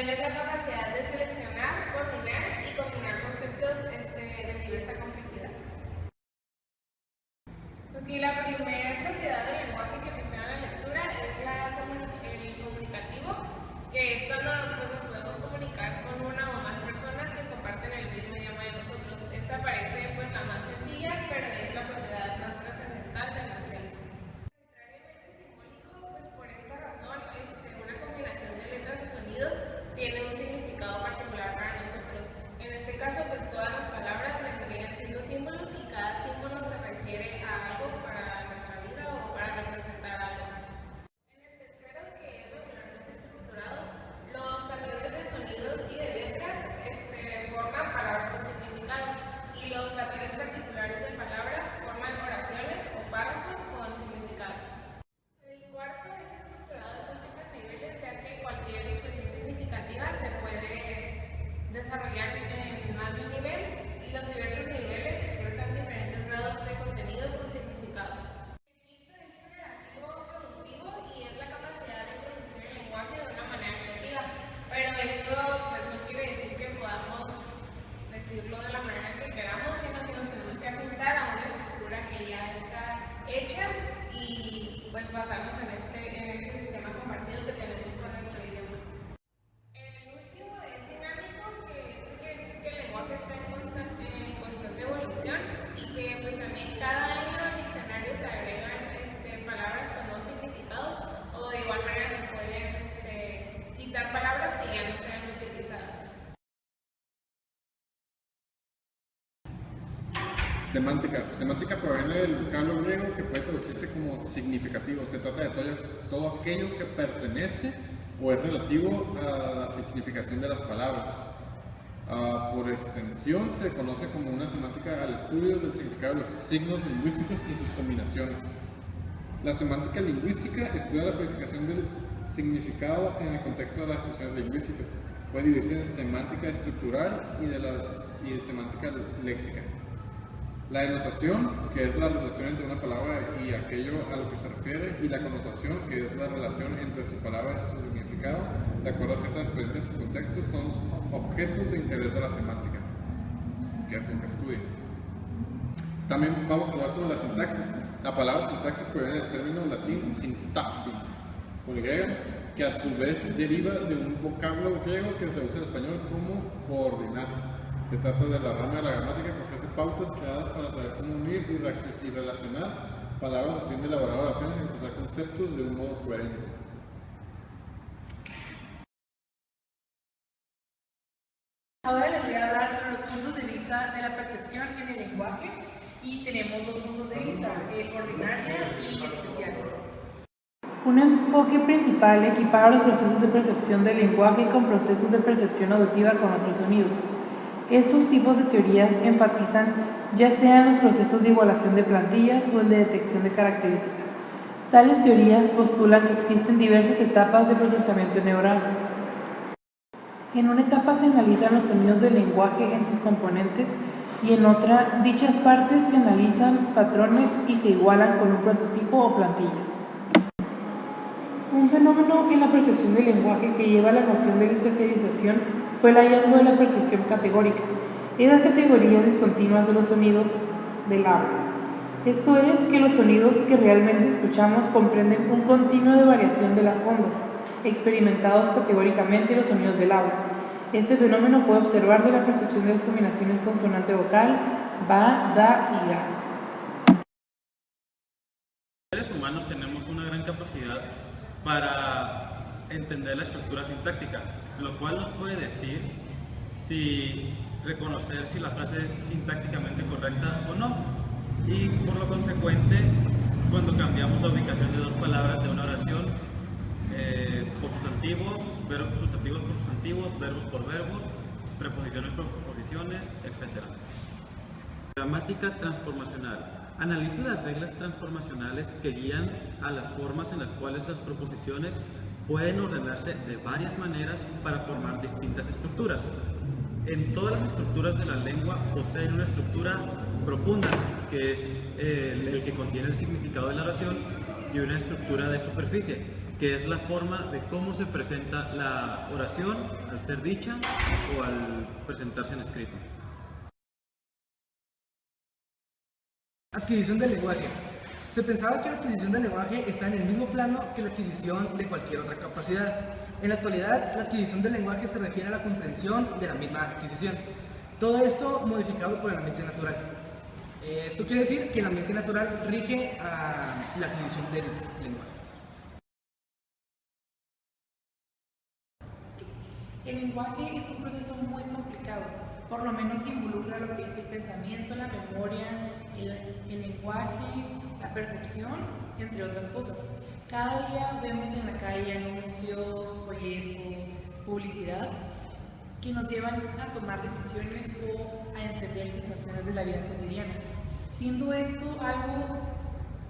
También es la capacidad de seleccionar, coordinar y combinar conceptos de diversa complejidad. Aquí la primera propiedad del lenguaje que menciona la lectura es el comunicativo, que es cuando nos podemos comunicar con una o más personas que comparten el mismo idioma de nosotros. Esta parece la más sencilla, pero es la propiedad más trascendental de las 6. Arbitrariamente simbólico, por esta razón, una combinación de letras y sonidos tiene un significado particular para nosotros. En este caso, todas las palabras vendrían siendo símbolos y cada símbolo se refiere a algo para nuestra vida o para representar algo. En el tercero, que es regularmente estructurado, los patrones de sonidos y de letras forman palabras con significado, y los patrones particulares de palabras forman oraciones o párrafos con significados. El cuarto es estructurado en múltiples niveles, ya que cualquier expresión significativa se puede desarrollar en más de un nivel, y los diversos niveles expresan diferentes grados de contenido con significado. El quinto es generativo productivo y es la capacidad de producir el lenguaje de una manera creativa, pero esto no quiere decir que podamos decirlo de la manera que queramos, sino que nos tenemos que ajustar a una estructura que ya está hecha y basarnos en este sistema compartido que tenemos con nuestro idioma. El último es dinámico, que esto quiere decir que el lenguaje está en constante evolución y que también cada año al diccionario se agregan palabras con nuevos significados, o de igual manera se pueden quitar palabras que ya no sean utilizadas. Semántica. Semántica proviene del vocablo griego que puede traducirse como significativo. Se trata de todo aquello que pertenece o es relativo a la significación de las palabras. Por extensión, se conoce como una semántica al estudio del significado de los signos lingüísticos y sus combinaciones. La semántica lingüística estudia la codificación del significado en el contexto de las expresiones lingüísticas. Puede dividirse en semántica estructural y de semántica léxica. La denotación, que es la relación entre una palabra y aquello a lo que se refiere, y la connotación, que es la relación entre su palabra y su significado, de acuerdo a ciertas experiencias y contextos, son objetos de interés de la semántica, que es lo que estudia. También vamos a hablar sobre la sintaxis. La palabra sintaxis proviene del término latín sintaxis, con Y, que a su vez deriva de un vocablo griego que se traduce al español como coordinar. Se trata de la rama de la gramática que ofrece pautas creadas para saber cómo unir y relacionar palabras a fin de elaborar oraciones y expresar conceptos de un modo coherente. Ahora les voy a hablar sobre los puntos de vista de la percepción en el lenguaje, y tenemos dos puntos de vista, el ordinario y especial. Un enfoque principal equipara los procesos de percepción del lenguaje con procesos de percepción auditiva con otros sonidos. Estos tipos de teorías enfatizan ya sean los procesos de igualación de plantillas o el de detección de características. Tales teorías postulan que existen diversas etapas de procesamiento neural. En una etapa se analizan los sonidos del lenguaje en sus componentes, y en otra, dichas partes se analizan patrones y se igualan con un prototipo o plantilla. Un fenómeno en la percepción del lenguaje que lleva a la noción de la especialización fue el hallazgo de la percepción categórica, esas categorías discontinuas de los sonidos del habla. Esto es que los sonidos que realmente escuchamos comprenden un continuo de variación de las ondas, experimentados categóricamente en los sonidos del habla. Este fenómeno puede observarse en la percepción de las combinaciones consonante-vocal, ba, da y ga. Los seres humanos tenemos una gran capacidad para entender la estructura sintáctica, lo cual nos puede decir reconocer si la frase es sintácticamente correcta o no. Y por lo consecuente, cuando cambiamos la ubicación de dos palabras de una oración, por sustantivos, sustantivos por sustantivos, verbos por verbos, preposiciones por preposiciones, etc. Gramática transformacional. Analiza las reglas transformacionales que guían a las formas en las cuales las proposiciones pueden ordenarse de varias maneras para formar distintas estructuras. En todas las estructuras de la lengua poseen una estructura profunda, que es el que contiene el significado de la oración, y una estructura de superficie, que es la forma de cómo se presenta la oración al ser dicha o al presentarse en escrito. Adquisición del lenguaje. Se pensaba que la adquisición del lenguaje está en el mismo plano que la adquisición de cualquier otra capacidad. En la actualidad, la adquisición del lenguaje se refiere a la comprensión de la misma adquisición. Todo esto modificado por el ambiente natural. Esto quiere decir que el ambiente natural rige a la adquisición del lenguaje. El lenguaje es un proceso muy complicado, por lo menos que involucra lo que es el pensamiento, la memoria, el lenguaje, la percepción, entre otras cosas. Cada día vemos en la calle anuncios, folletos, publicidad que nos llevan a tomar decisiones o a entender situaciones de la vida cotidiana. Siendo esto algo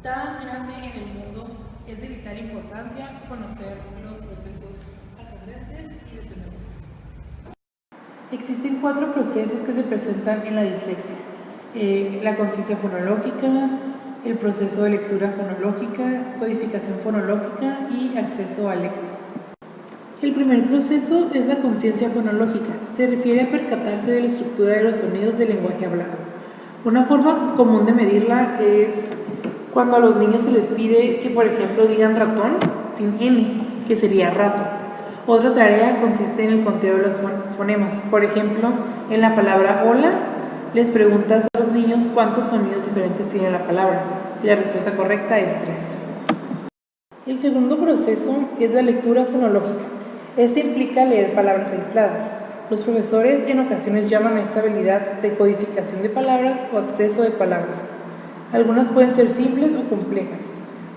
tan grande en el mundo, es de vital importancia conocer los procesos ascendentes y descendentes. Existen 4 procesos que se presentan en la dislexia: la conciencia fonológica, el proceso de lectura fonológica, codificación fonológica y acceso al léxico. El primer proceso es la conciencia fonológica. Se refiere a percatarse de la estructura de los sonidos del lenguaje hablado. Una forma común de medirla es cuando a los niños se les pide que, por ejemplo, digan ratón sin N, que sería rato. Otra tarea consiste en el conteo de los fonemas. Por ejemplo, en la palabra hola, les preguntas a los niños cuántos sonidos diferentes tiene la palabra, y la respuesta correcta es 3. El segundo proceso es la lectura fonológica. Este implica leer palabras aisladas. Los profesores en ocasiones llaman a esta habilidad de codificación de palabras o acceso de palabras. Algunas pueden ser simples o complejas.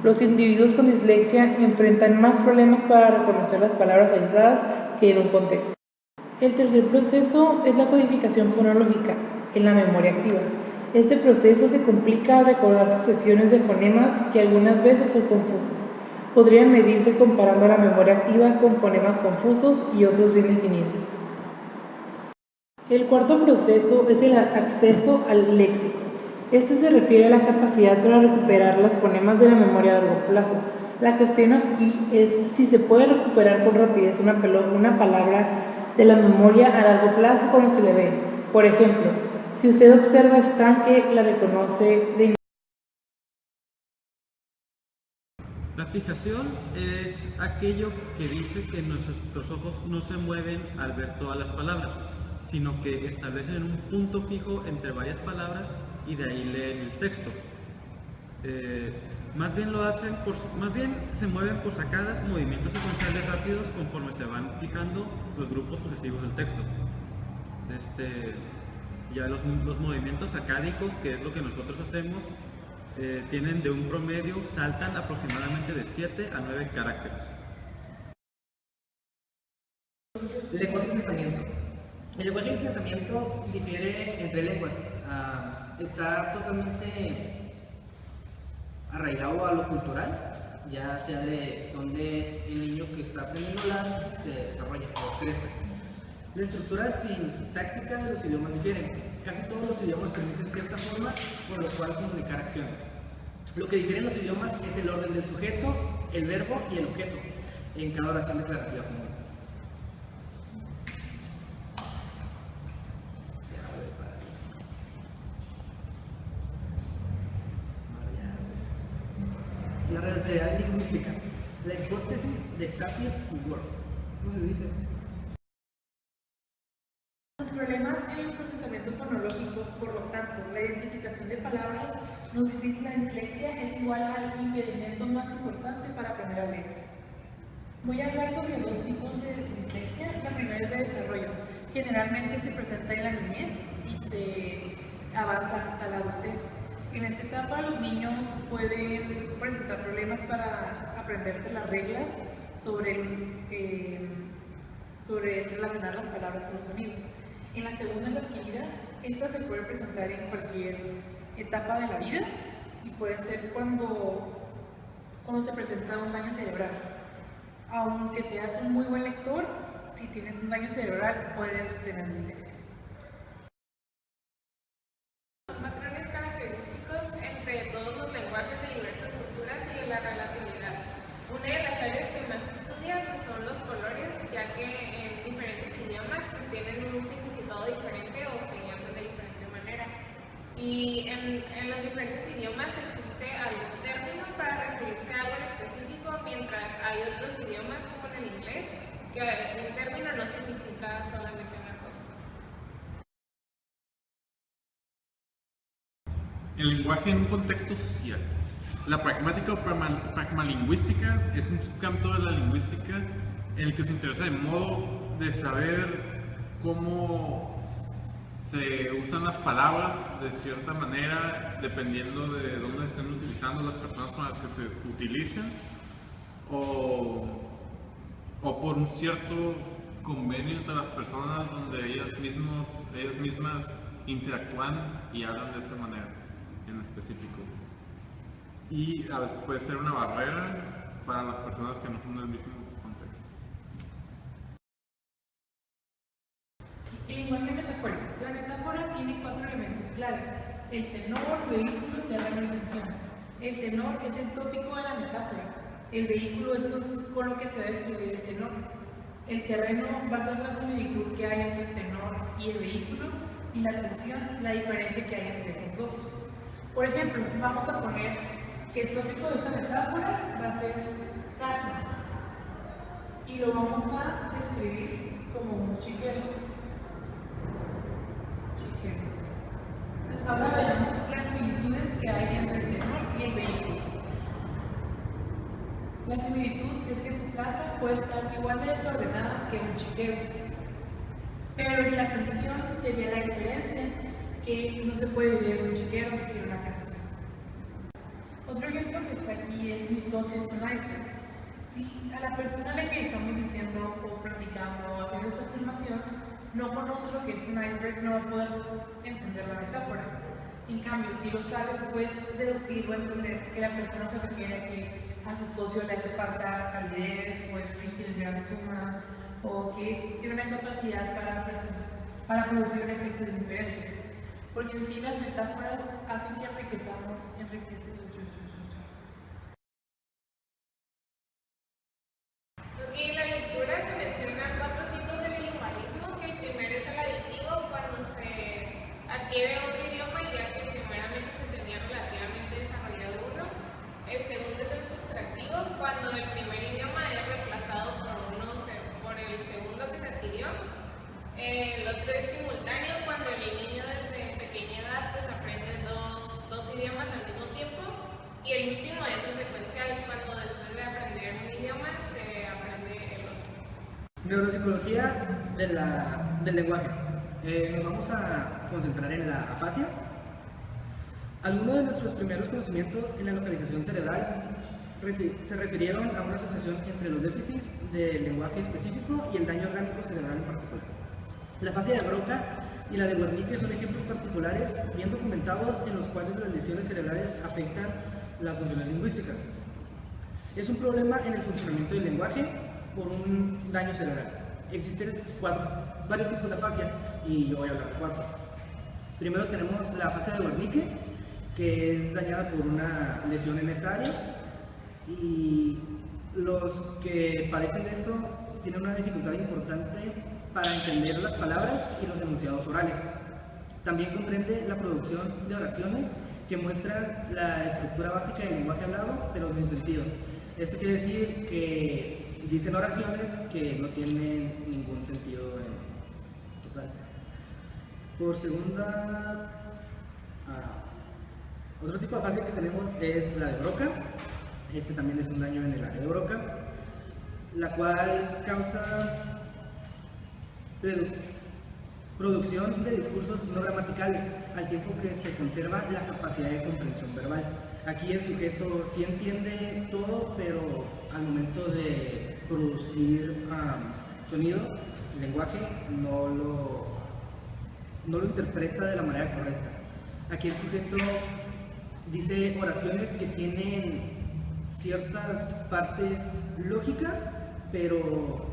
Los individuos con dislexia enfrentan más problemas para reconocer las palabras aisladas que en un contexto. El tercer proceso es la codificación fonológica en la memoria activa. Este proceso se complica al recordar sucesiones de fonemas que algunas veces son confusas. Podrían medirse comparando la memoria activa con fonemas confusos y otros bien definidos. El cuarto proceso es el acceso al léxico. Esto se refiere a la capacidad para recuperar los fonemas de la memoria a largo plazo. La cuestión aquí es si se puede recuperar con rapidez una palabra de la memoria a largo plazo cuando se le ve. Por ejemplo, si usted observa estanque, la reconoce de inmediato. La fijación es aquello que dice que nuestros ojos no se mueven al ver todas las palabras, sino que establecen un punto fijo entre varias palabras y de ahí leen el texto. Más bien se mueven por sacadas, movimientos secuenciales rápidos conforme se van fijando los grupos sucesivos del texto. Ya los movimientos sacádicos, que es lo que nosotros hacemos, tienen de un promedio, saltan aproximadamente de 7 a 9 caracteres. Lenguaje y pensamiento. El lenguaje y el pensamiento difiere entre lenguas. Está totalmente arraigado a lo cultural, ya sea de donde el niño que está aprendiendo a hablar se desarrolla o crezca. La estructura sintáctica de los idiomas difieren. Casi todos los idiomas permiten cierta forma por lo cual comunicar acciones. Lo que difieren los idiomas es el orden del sujeto, el verbo y el objeto en cada oración declarativa común. La realidad lingüística, la hipótesis de Sapir-Whorf. ¿Cómo se dice? Los problemas en el procesamiento fonológico, por lo tanto, la identificación de palabras, nos dice que la dislexia es igual al impedimento más importante para aprender a leer. Voy a hablar sobre 2 tipos de dislexia. La primera es de desarrollo. Generalmente se presenta en la niñez y se avanza hasta la adultez. En esta etapa los niños pueden presentar problemas para aprenderse las reglas sobre relacionar las palabras con los sonidos. En la segunda, la adquirida, esta se puede presentar en cualquier etapa de la vida y puede ser cuando se presenta un daño cerebral. Aunque seas un muy buen lector, si tienes un daño cerebral puedes tener dislexia. Patrones característicos entre todos los lenguajes de diversas culturas y de la relatividad. Una de las áreas que son los colores, ya que en diferentes idiomas pues tienen un significado diferente o se llaman de diferente manera. Y en los diferentes idiomas existe algún término para referirse a algo en específico, mientras hay otros idiomas como en el inglés, que un término no significa solamente una cosa. El lenguaje en un contexto social. La pragmática o pragmalingüística es un subcampo de la lingüística en el que se interesa de modo de saber cómo se usan las palabras de cierta manera dependiendo de dónde estén utilizando las personas con las que se utilizan o por un cierto convenio entre las personas donde ellas mismas interactúan y hablan de esa manera en específico. Y a veces puede ser una barrera para las personas que no son del mismo contexto. El lenguaje metafórico. La metáfora tiene 4 elementos clave: el tenor, vehículo, terreno y tensión. El tenor es el tópico de la metáfora. El vehículo es con lo que se va a describir el tenor. El terreno va a ser la similitud que hay entre el tenor y el vehículo, y la tensión, la diferencia que hay entre esos dos. Por ejemplo, vamos a poner que el tópico de esta metáfora va a ser casa y lo vamos a describir como un chiquero. Entonces ahora veamos las similitudes que hay entre el tenor y el vehículo. La similitud es que tu casa puede estar igual de desordenada que un chiquero, pero la tensión sería la diferencia, que no se puede vivir en un chiquero y en una casa así. Otro ejemplo que está aquí es: mi socio es un iceberg. Si a la persona a la que estamos diciendo o practicando o haciendo esta afirmación no conoce lo que es un iceberg, no va a poder entender la metáfora. En cambio, si lo sabes, puedes deducir o entender que la persona se refiere a que a su socio le hace falta calidez o es rígido en gran suma, o que tiene una capacidad para producir un efecto de indiferencia. Porque en sí las metáforas hacen que enriquezamos. En la lectura se mencionan 4 tipos de bilingüismo, que el primero es el aditivo, cuando se adquiere otro idioma ya que primeramente se tenía relativamente desarrollado uno. El segundo es el sustractivo, cuando el primer idioma es reemplazado por el segundo que se adquirió. El otro es simultáneo, cuando el niño desde pequeña edad pues aprende dos idiomas al mismo tiempo. Y el último es el secuencial, cuando después de aprender un idioma se aprende el otro. Neuropsicología del lenguaje. Nos vamos a concentrar en la afasia. Algunos de nuestros primeros conocimientos en la localización cerebral se refirieron a una asociación entre los déficits del lenguaje específico y el daño orgánico cerebral en particular. La afasia de Broca y la de Wernicke son ejemplos particulares bien documentados en los cuales las lesiones cerebrales afectan las funciones lingüísticas. Es un problema en el funcionamiento del lenguaje por un daño cerebral. Existen varios tipos de afasia y yo voy a hablar de 4. Primero tenemos la afasia de Wernicke, que es dañada por una lesión en esta área, y los que padecen de esto tienen una dificultad importante para entender las palabras y los enunciados orales. También comprende la producción de oraciones que muestran la estructura básica del lenguaje hablado, pero sin sentido. Esto quiere decir que dicen oraciones que no tienen ningún sentido en total. Por segunda, otro tipo de afasia que tenemos es la de Broca. Este también es un daño en el área de Broca, la cual causa producción de discursos no gramaticales, al tiempo que se conserva la capacidad de comprensión verbal. Aquí el sujeto sí entiende todo, pero al momento de producir sonido, el lenguaje no lo interpreta de la manera correcta. Aquí el sujeto dice oraciones que tienen ciertas partes lógicas, pero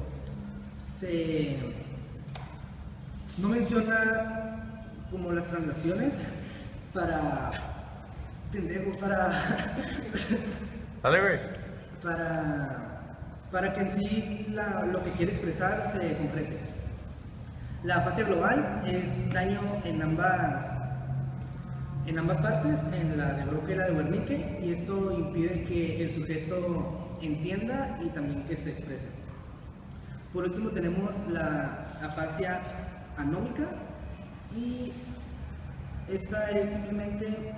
no menciona como las translaciones para Dale, güey. para que en sí lo que quiere expresar se concrete. La afasia global es daño en ambas partes, en la de Broca y la de Wernicke, y esto impide que el sujeto entienda y también que se exprese. Por último tenemos la afasia anómica, y esta es simplemente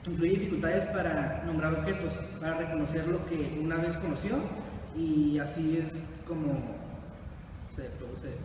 incluye dificultades para nombrar objetos, para reconocer lo que una vez conoció, y así es como se produce